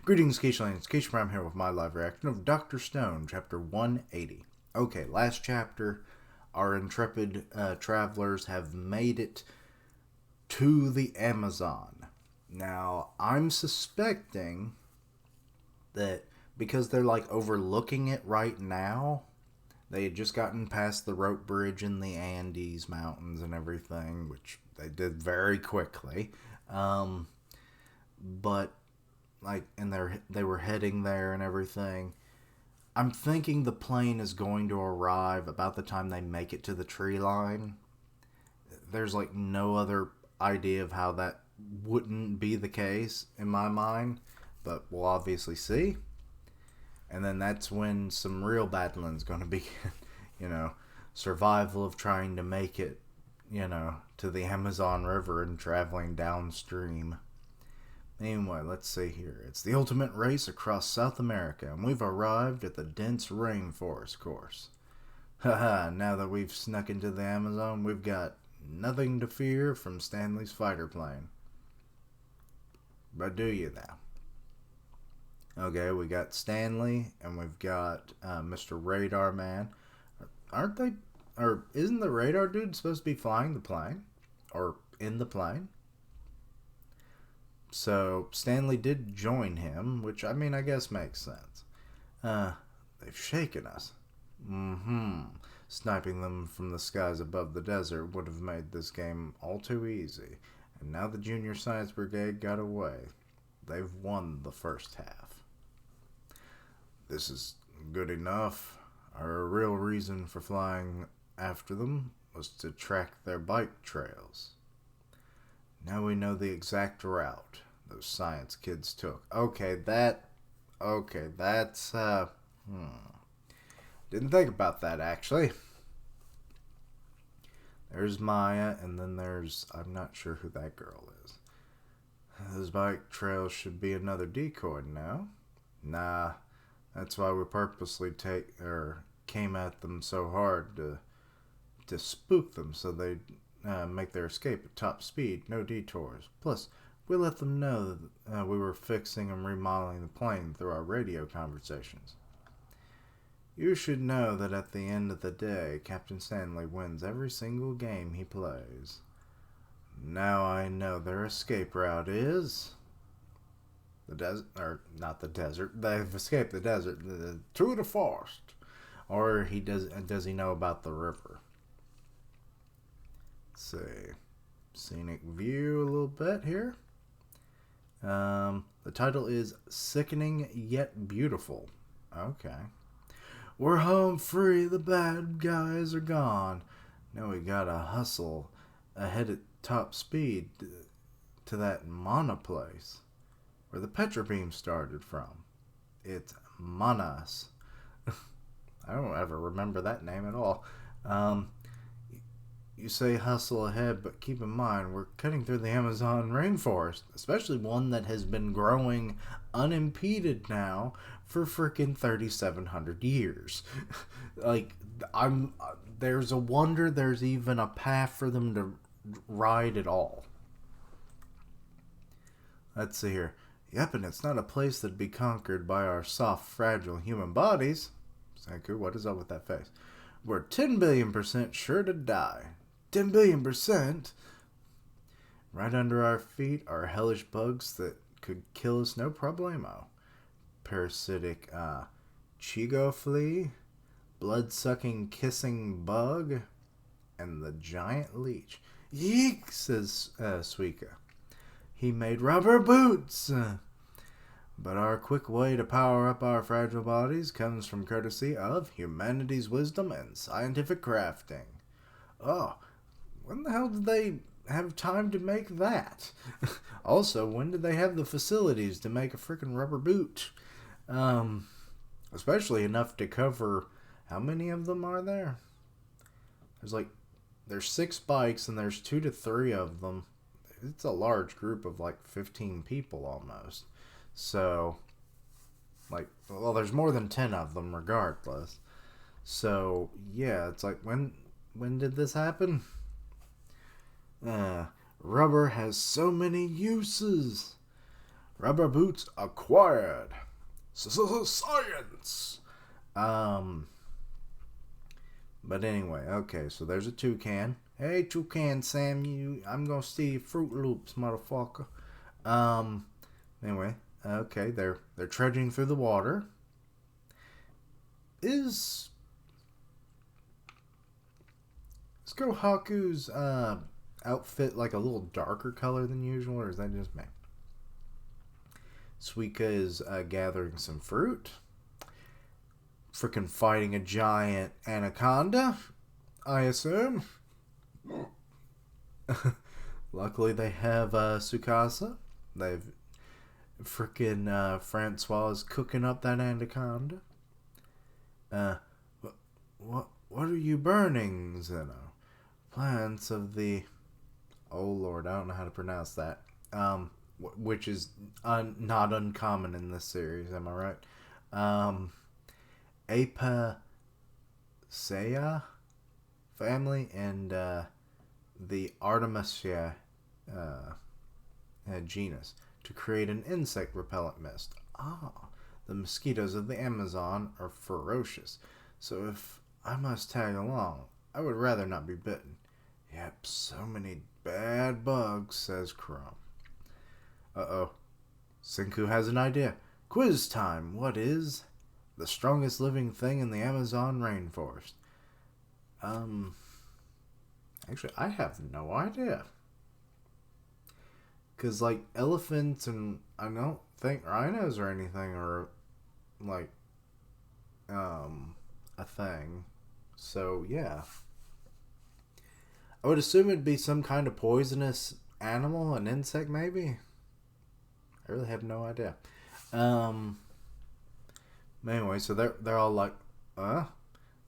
Greetings, Keishlings. Keish Prime here with my live reaction of Dr. Stone, chapter 180. Okay, last chapter, our intrepid travelers have made it to the Amazon. Now, I'm suspecting that because they're like overlooking it right now, they had just gotten past the rope bridge in the Andes Mountains and everything, which they did very quickly. But like, and they were heading there and everything. I'm thinking the plane is going to arrive about the time they make it to the tree line. There's like no other idea of how that wouldn't be the case in my mind, but we'll obviously see. And then that's when some real battling's going to begin. Survival of trying to make it, to the Amazon River and traveling downstream. Anyway, let's see here. It's the ultimate race across South America, and we've arrived at the dense rainforest course. Haha, now that we've snuck into the Amazon, we've got nothing to fear from Stanley's fighter plane. But do you now? Okay, we got Stanley, and we've got Mr. Radar Man. Aren't they, or isn't the radar dude supposed to be flying the plane? Or in the plane? So Stanley did join him, which I guess makes sense. They've shaken us. Sniping them from the skies above the desert would have made this game all too easy. And now the Junior Science Brigade got away. They've won the first half. This is good enough. Our real reason for flying after them was to track their bike trails. Now we know the exact route those science kids took. That's didn't think about that, actually. There's Maya, and then there's, I'm not sure who that girl is. Those bike trails should be another decoy now. Nah, that's why we purposely came at them so hard to spook them, so they'd make their escape at top speed, no detours. Plus, we let them know that we were fixing and remodeling the plane through our radio conversations. You should know that at the end of the day, Captain Stanley wins every single game he plays. Now I know their escape route is the desert, or not the desert. They've escaped the desert to the forest. Or does he know about the river? Let's see. Scenic view a little bit here. The title is Sickening Yet Beautiful. Okay. We're home free, the bad guys are gone. Now we gotta hustle ahead at top speed to that Mana place, where the Petra beam started from. It's Manas. I don't ever remember that name at all. You say hustle ahead, but keep in mind, we're cutting through the Amazon rainforest, especially one that has been growing unimpeded now for frickin' 3,700 years. There's a wonder there's even a path for them to ride at all. Let's see here. Yep, and it's not a place that'd be conquered by our soft, fragile human bodies. Sanku, what is up with that face? We're 10 billion% sure to die. 10 billion%? Right under our feet are hellish bugs that could kill us no problemo. Parasitic Chigo flea, blood-sucking kissing bug, and the giant leech. Yeek, says Suika. He made rubber boots. But our quick way to power up our fragile bodies comes from courtesy of humanity's wisdom and scientific crafting. Oh, when the hell did they have time to make that? Also, when did they have the facilities to make a freaking rubber boot? Especially enough to cover, how many of them are there? There's 6 bikes and there's 2 to 3 of them. It's a large group of 15 people almost. So, there's more than 10 of them regardless. So, yeah, it's when did this happen? Rubber has so many uses. Rubber boots acquired. Science. But anyway, okay, so there's a toucan. Hey, toucan Sam, I'm gonna steal your Fruit Loops, motherfucker. Anyway, okay, they're trudging through the water. Is Kohaku's outfit like a little darker color than usual, or is that just me? Suika is gathering some fruit. Freaking fighting a giant anaconda, I assume. Luckily, they have Tsukasa. They've freaking Francois is cooking up that anaconda. What are you burning, Zeno? Plants of the... Oh Lord, I don't know how to pronounce that. Which is not uncommon in this series, am I right? Apiaceae family and the Artemisia genus to create an insect repellent mist. The mosquitoes of the Amazon are ferocious, so if I must tag along, I would rather not be bitten. Yep, so many bad bugs, says Crumb. Uh-oh. Senku has an idea. Quiz time. What is the strongest living thing in the Amazon rainforest? Actually, I have no idea. Because, like, elephants and I don't think rhinos or anything are, like, a thing. So, yeah. I would assume it'd be some kind of poisonous animal, an insect maybe? I really have no idea. Anyway, so they're all like,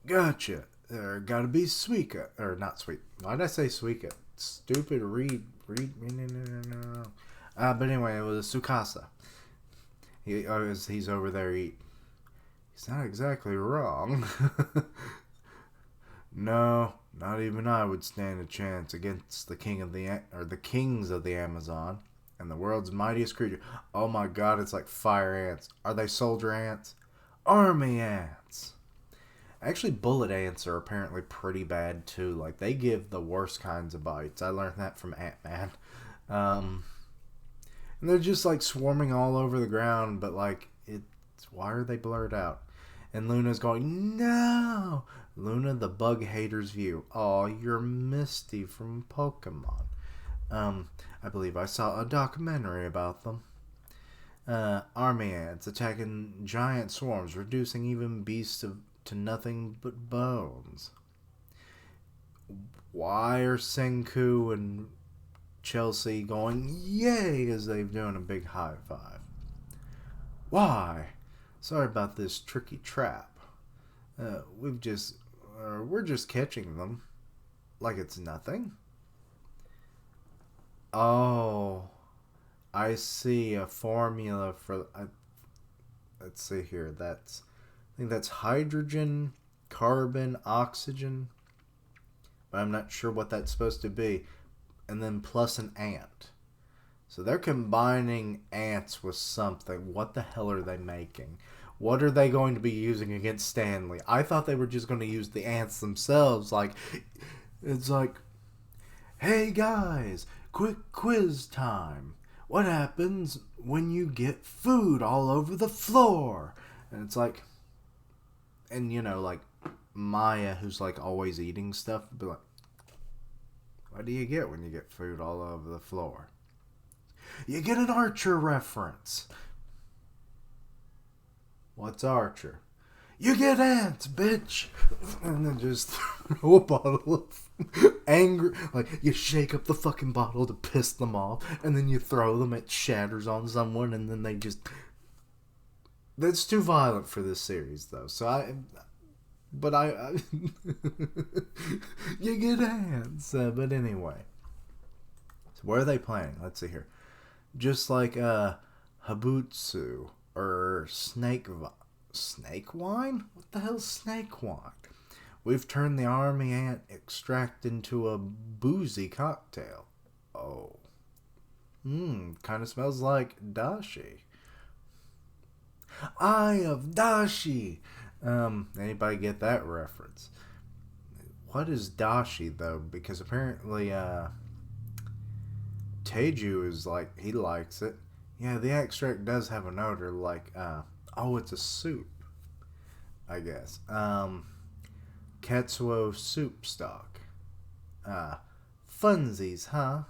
gotcha. There gotta be Suika. Or not sweet. Why did I say Suika? Stupid read. No. But anyway, it was Tsukasa. He's over there eating. He's not exactly wrong. No, not even I would stand a chance against the kings of the Amazon and the world's mightiest creature. Oh my God, it's like fire ants. Are they soldier ants? Army ants. Actually, bullet ants are apparently pretty bad too. Like, they give the worst kinds of bites. I learned that from Ant-Man. And they're just like swarming all over the ground, but like, why are they blurred out? And Luna's going, no! Luna, the bug hater's view. Aw, you're Misty from Pokemon. I believe I saw a documentary about them. Army ants attacking giant swarms, reducing even beasts to nothing but bones. Why are Senku and Chelsea going yay as they've done a big high five? Why? Sorry about this tricky trap. We're just catching them like it's nothing. Oh, I see a formula for. Let's see here. I think that's hydrogen, carbon, oxygen. But I'm not sure what that's supposed to be. And then plus an ant. So they're combining ants with something. What the hell are they making? What are they going to be using against Stanley? I thought they were just going to use the ants themselves. It's like, hey guys, quick quiz time. What happens when you get food all over the floor? And it's like, and like Maya, who's like always eating stuff, would be like, what do you get when you get food all over the floor? You get an Archer reference. What's Archer? You get ants, bitch! And then just throw a bottle of anger. Like, you shake up the fucking bottle to piss them off, and then you throw them, it shatters on someone, and then they just... That's too violent for this series, though. So I you get ants. But anyway. So where are they playing? Let's see here. Just like Habutsu or snake wine? What the hell's snake wine? We've turned the army ant extract into a boozy cocktail. Oh. Kind of smells like dashi. Eye of dashi. Anybody get that reference? What is dashi though? Because apparently, Teju is like he likes it. Yeah, the extract does have an odor like, oh, it's a soup, I guess. Ketsuo soup stock. Uh, Funsies, huh?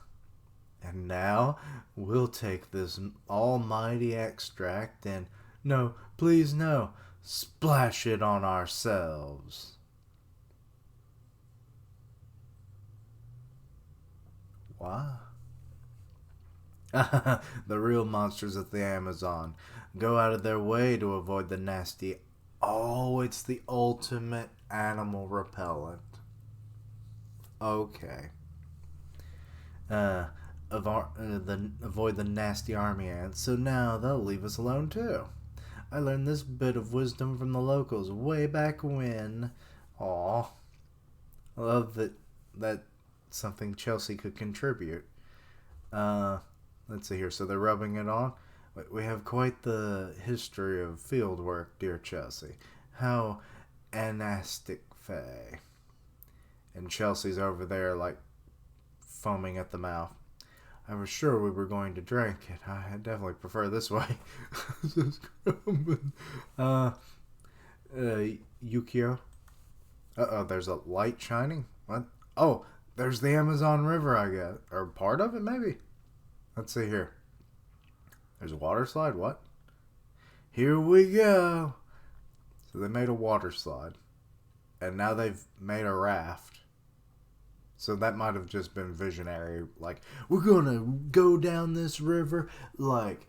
And now we'll take this almighty extract and, no, please no, splash it on ourselves. Why? The real monsters of the Amazon go out of their way to avoid the nasty. Oh, it's the ultimate animal repellent. Okay. Uh, avoid the nasty army ants, so now they'll leave us alone too. I learned this bit of wisdom from the locals way back when. Aw, I love that. That's something Chelsea could contribute. Uh, let's see here. So they're rubbing it on. We have quite the history of field work, dear Chelsea. How anastic Faye. And Chelsea's over there, like, foaming at the mouth. I was sure we were going to drink it. I definitely prefer this way. uh, Yukio? Uh-oh, there's a light shining? What? Oh, there's the Amazon River, I guess. Or part of it, maybe? Let's see here. There's a water slide? What? Here we go! So they made a water slide. And now they've made a raft. So that might have just been visionary. Like, we're gonna go down this river like,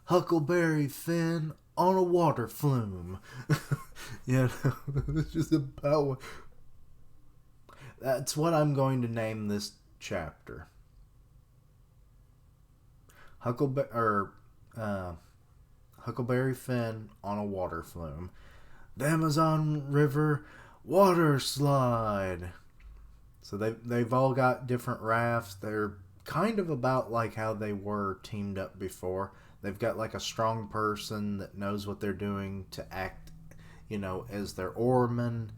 Huckleberry Finn on a water flume. It's just about what... That's what I'm going to name this chapter. Huckleberry Finn on a water flume. The Amazon River water slide. So they've all got different rafts. They're kind of about like how they were teamed up before. They've got like a strong person that knows what they're doing to act, as their oarman.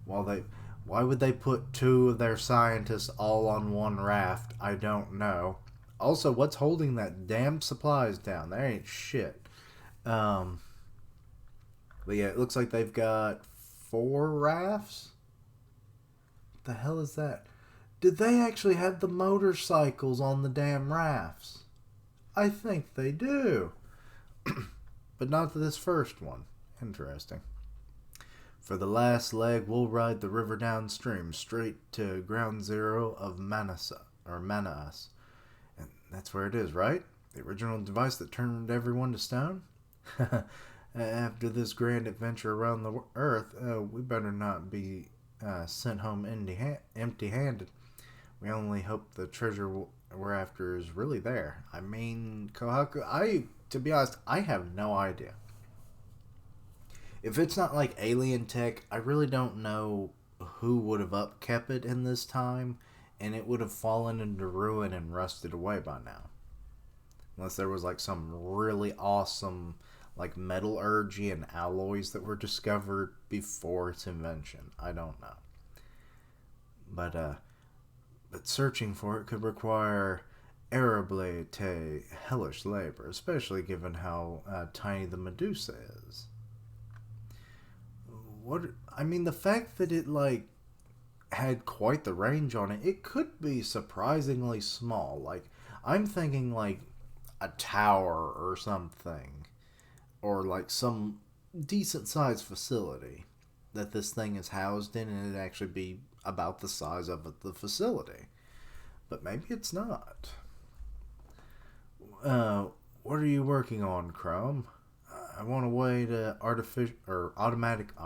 Why would they put two of their scientists all on one raft? I don't know. Also, what's holding that damn supplies down? There ain't shit. But yeah, it looks like they've got 4 rafts. What the hell is that? Did they actually have the motorcycles on the damn rafts? I think they do. But not this first one. Interesting. For the last leg, we'll ride the river downstream, straight to ground zero of Medusa, or Medusa. And that's where it is, right? The original device that turned everyone to stone? After this grand adventure around the earth, we better not be sent home empty-handed. We only hope the treasure we're after is really there. I mean, Kohaku, to be honest, I have no idea. If it's not like alien tech, I really don't know who would have upkept it in this time, and it would have fallen into ruin and rusted away by now. Unless there was like some really awesome like metallurgy and alloys that were discovered before its invention. I don't know. But searching for it could require arrogate hellish labor, especially given how tiny the Medusa is. The fact that it like had quite the range on it, it could be surprisingly small. Like, I'm thinking like a tower or something, or like some decent sized facility that this thing is housed in, and it'd actually be about the size of the facility. But maybe it's not. What are you working on, Chrome? I want a way to automatically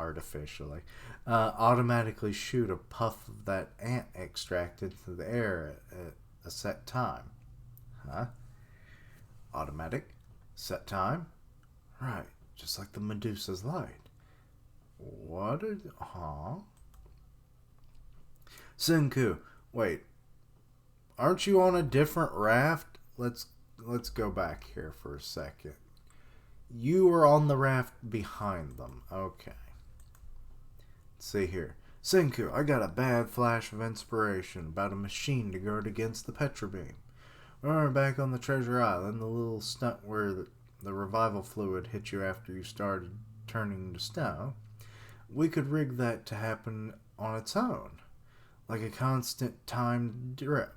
shoot a puff of that ant extract into the air at a set time. Huh? Automatic? Set time? Right, just like the Medusa's light. Huh? Senku, wait. aren't you on a different raft? Let's go back here for a second. You were on the raft behind them. Okay. Let's see here. Senku, I got a bad flash of inspiration about a machine to guard against the Petra beam. We're back on the Treasure Island, the little stunt where the revival fluid hit you after you started turning to stone. We could rig that to happen on its own, like a constant timed drip.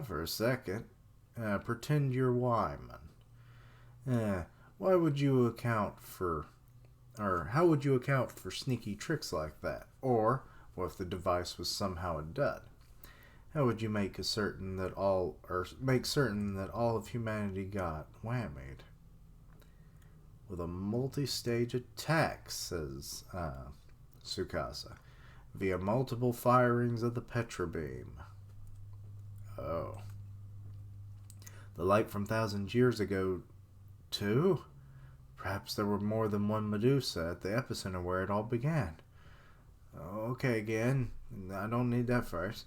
For a second. Pretend you're Wyman. Why would you account for, or how would you account for sneaky tricks like that? Or, what if the device was somehow a dud? How would you make certain that all of humanity got whammied? With a multi-stage attack, says Tsukasa, via multiple firings of the Petra beam. Oh. The light from thousands years ago, too? Perhaps there were more than one Medusa at the epicenter where it all began. Okay, again. I don't need that first.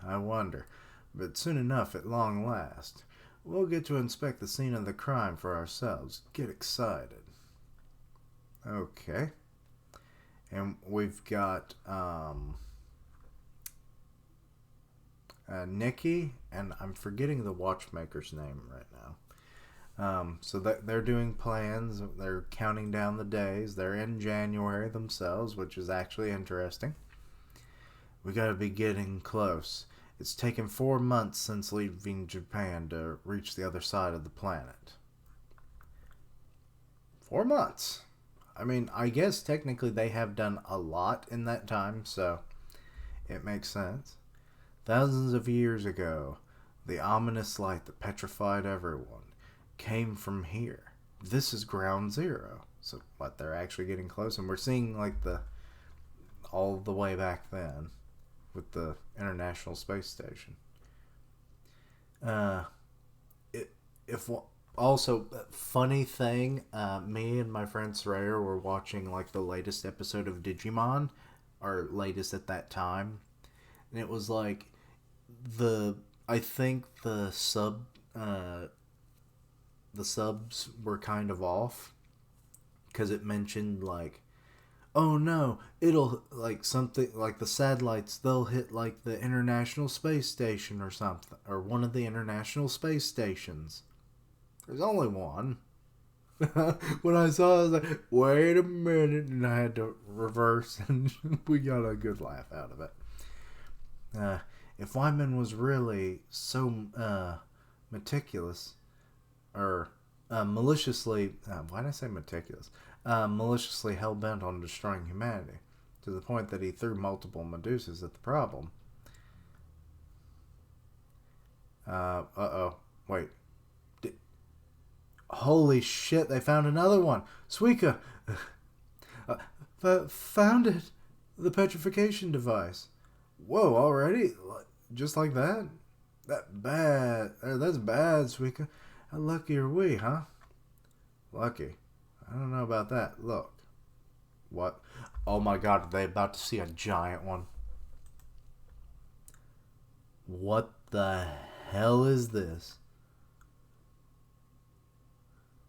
I wonder. But soon enough, at long last, we'll get to inspect the scene of the crime for ourselves. Get excited. Okay. And we've got Nikki, and I'm forgetting the watchmaker's name right now. So they're doing plans. They're counting down the days. They're in January themselves, which is actually interesting. We gotta be getting close. It's taken 4 months since leaving Japan to reach the other side of the planet. 4 months. I mean, I guess technically they have done a lot in that time, so it makes sense. Thousands of years ago, the ominous light that petrified everyone came from here. This is ground zero. So, what, they're actually getting close? And we're seeing, like, all the way back then with the International Space Station. Also, funny thing, me and my friend Saraya were watching, like, the latest episode of Digimon, or latest at that time, and it was like I think the subs were kind of off, because it mentioned, like, oh no, it'll, like, something, like, the satellites, they'll hit, like, the International Space Station or something, or one of the International Space Stations. There's only one. When I saw it, I was like, wait a minute, and I had to reverse, and we got a good laugh out of it. If Wyman was really so meticulous, or maliciously, why did I say meticulous? Maliciously hell-bent on destroying humanity, to the point that he threw multiple Medusas at the problem. Wait. Holy shit, they found another one! Suika! Found it! The petrification device. Whoa, already? Just like that? That's bad, Suika. How lucky are we, huh? Lucky? I don't know about that. Look. What? Oh my god, are they about to see a giant one? What the hell is this?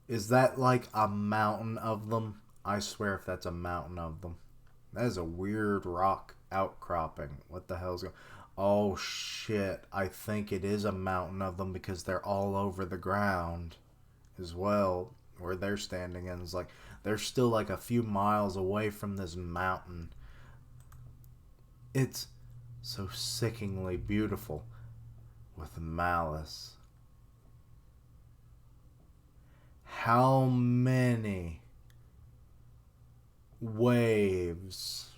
Is that like a mountain of them? I swear if that's a mountain of them. That is a weird rock outcropping. What the hell's going on? Oh shit. I think it is a mountain of them because they're all over the ground as well. Where they're standing and it's like they're still like a few miles away from this mountain. It's so sickeningly beautiful with malice. How many waves?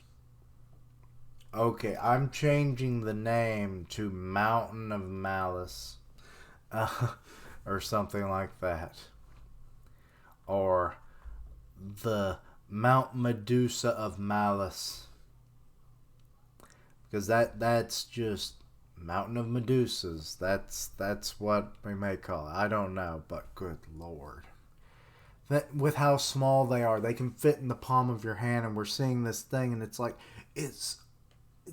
Okay, I'm changing the name to Mountain of Malice. Or something like that. Or the Mount Medusa of Malice. Because that's just Mountain of Medusas. That's what we may call it. I don't know, but good lord. That with how small they are, they can fit in the palm of your hand, and we're seeing this thing, and it's like it's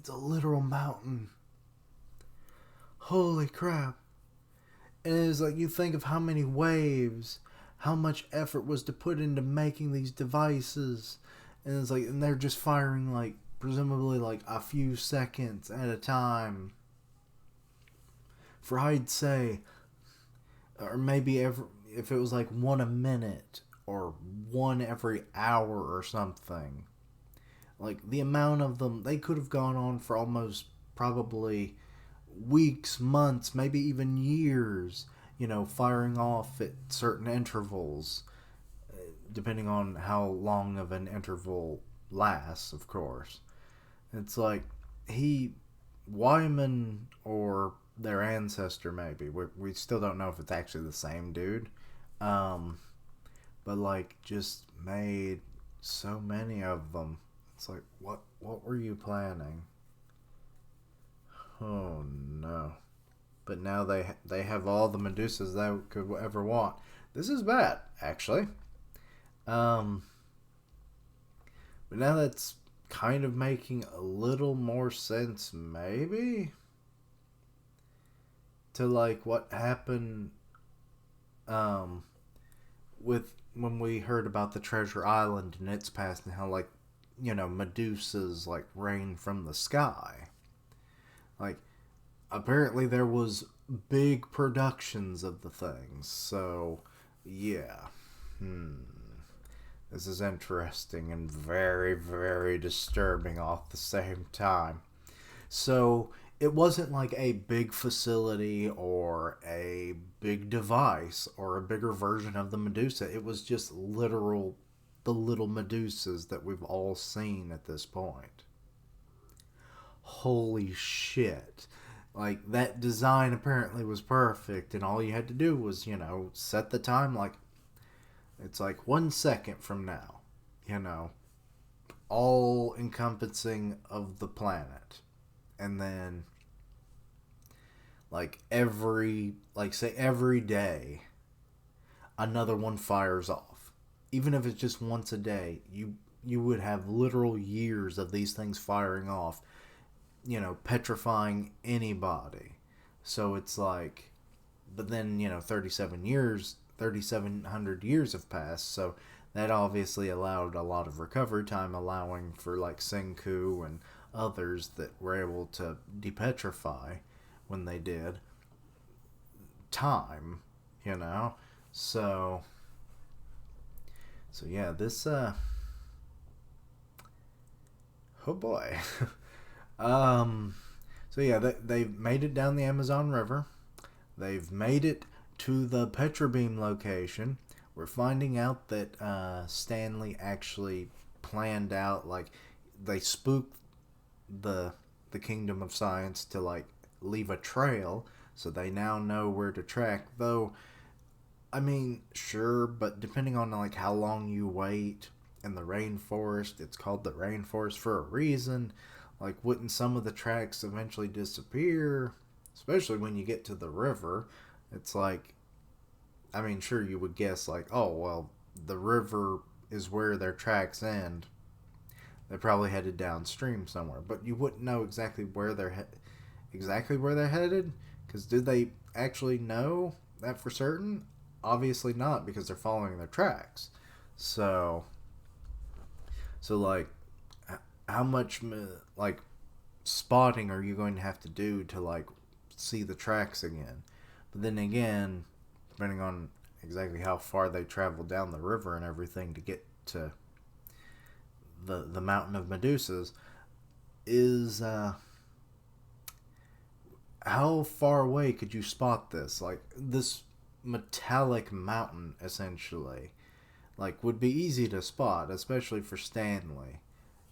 a literal mountain. Holy crap. And it's like you think of how many waves, how much effort was to put into making these devices. And it's like, and they're just firing like, presumably like a few seconds at a time. For I'd say, or maybe if it was like one a minute or one every hour or something. Like the amount of them, they could have gone on for almost probably weeks, months, maybe even years, firing off at certain intervals, depending on how long of an interval lasts, of course. It's like he, Wyman, or their ancestor, maybe. We still don't know if it's actually the same dude. Um, but like just made so many of them. It's like what were you planning? Oh no. But now they have all the Medusas they could ever want. This is bad, actually. Um, but now that's kind of making a little more sense, maybe, to like what happened um, with when we heard about the Treasure Island and its past and how like Medusas like rain from the sky. Like apparently there was big productions of the things. So yeah. This is interesting and very, very disturbing all at the same time. So it wasn't like a big facility or a big device or a bigger version of the Medusa. It was just literal the little Medusas that we've all seen at this point. Holy shit. Like that design apparently was perfect and all you had to do was, set the time like it's like 1 second from now, you know, all encompassing of the planet. And then say every day another one fires off. Even if it's just once a day, you would have literal years of these things firing off, petrifying anybody. So it's like, but then 3,700 years have passed, so that obviously allowed a lot of recovery time, allowing for like Senku and others that were able to depetrify when they did time, you know. So yeah, this oh boy. um so yeah, they've made it down the Amazon River. They've made it to the Petrobeam location. We're finding out that Stanley actually planned out, like, they spooked the Kingdom of Science to like leave a trail, so they now know where to track. Though, I mean, sure, but depending on like how long you wait in the rainforest, it's called the rainforest for a reason. Like, wouldn't some of the tracks eventually disappear? Especially when you get to the river. It's like, I mean, sure, you would guess, like, oh, well, the river is where their tracks end. They probably headed downstream somewhere, but you wouldn't know exactly where they're headed. Because did they actually know that for certain? Obviously not, because they're following their tracks. So like, how much like spotting are you going to have to do to like see the tracks again? But then again, depending on exactly how far they travel down the river and everything to get to the mountain of Medusas, is how far away could you spot this? Like, this metallic mountain, essentially, like, would be easy to spot, especially for Stanley.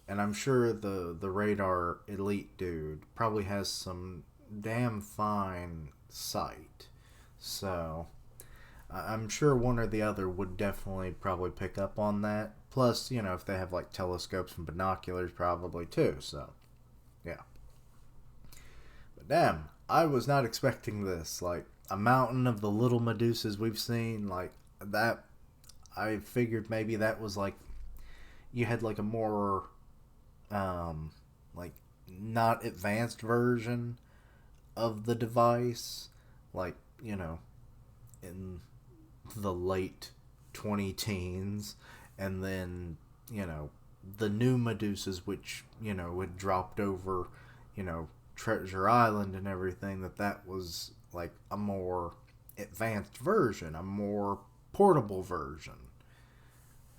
And I'm sure the radar elite dude probably has some damn fine sight. So I'm sure one or the other would definitely probably pick up on that. Plus, if they have like telescopes and binoculars, probably too. So, yeah. But damn, I was not expecting this. Like, a mountain of the little Medusas we've seen, like, that. I figured maybe that was like, you had like a more, like, not advanced version of the device, like, you know, in the late 20 teens, and then, you know, the new Medusas, which, you know, had dropped over, you know, Treasure Island and everything, that was like a more advanced version, a more portable version.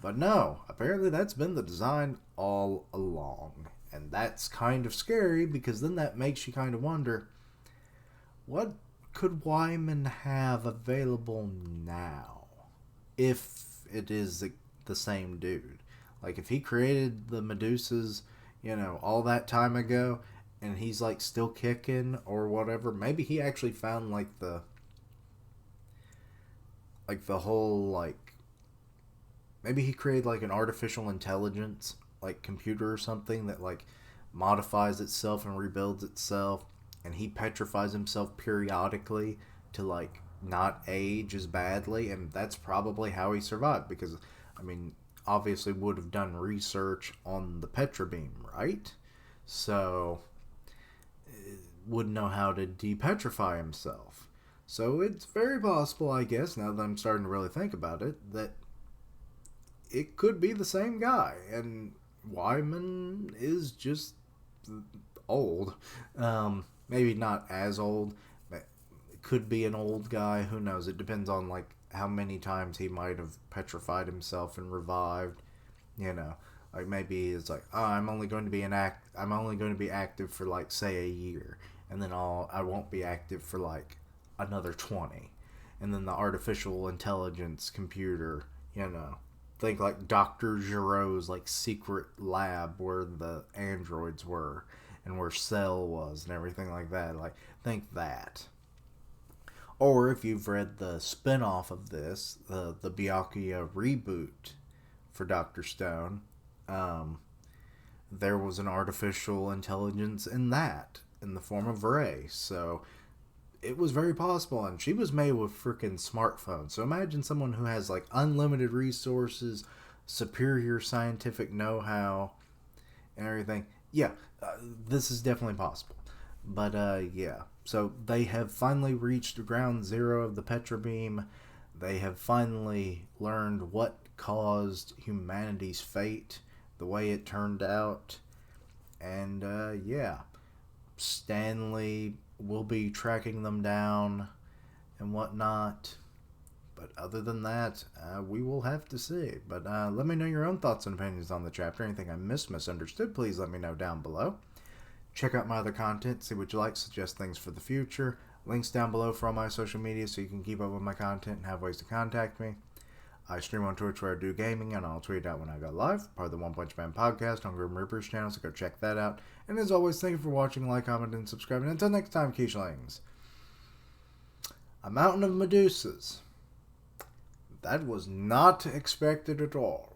But no, apparently that's been the design all along. And that's kind of scary, because then that makes you kind of wonder, what could Wyman have available now if it is the same dude? Like, if he created the Medusas, you know, all that time ago, and he's like still kicking or whatever, maybe he actually found the whole, like, maybe he created like an artificial intelligence like computer or something that like modifies itself and rebuilds itself, and he petrifies himself periodically to like not age as badly, and that's probably how he survived, because I mean, obviously would have done research on the Petra beam, right? So would know how to depetrify himself. So it's very possible, I guess, now that I'm starting to really think about it, that it could be the same guy, and Wyman is just old. Maybe not as old. It could be an old guy. Who knows? It depends on like how many times he might have petrified himself and revived. You know, like maybe it's like, oh, I'm only going to be active for like say a year, and then I won't be active for like another 20, and then the artificial intelligence computer, you know. Think like Dr. Giroux's like secret lab where the androids were and where Cell was and everything like that. Like, think that. Or if you've read the spin-off of this, the Byakuya reboot for Dr. Stone, there was an artificial intelligence in that, in the form of Ray. So it was very possible, and she was made with freaking smartphones. So imagine someone who has like unlimited resources, superior scientific know-how, and everything. Yeah, this is definitely possible. But yeah, so they have finally reached ground zero of the Petra beam. They have finally learned what caused humanity's fate, the way it turned out, and yeah, Stanley will be tracking them down and whatnot. But other than that, we will have to see. But let me know your own thoughts and opinions on the chapter. Anything I misunderstood, please let me know down below. Check out my other content, see what you like, suggest things for the future. Links down below for all my social media so you can keep up with my content and have ways to contact me. I stream on Twitch where I do gaming, and I'll tweet out when I go live. Part of the One Punch Man podcast on Grim Reaper's channel, so go check that out. And as always, thank you for watching, like, comment, and subscribing. Until next time, Keishlings. A mountain of Medusas. That was not expected at all.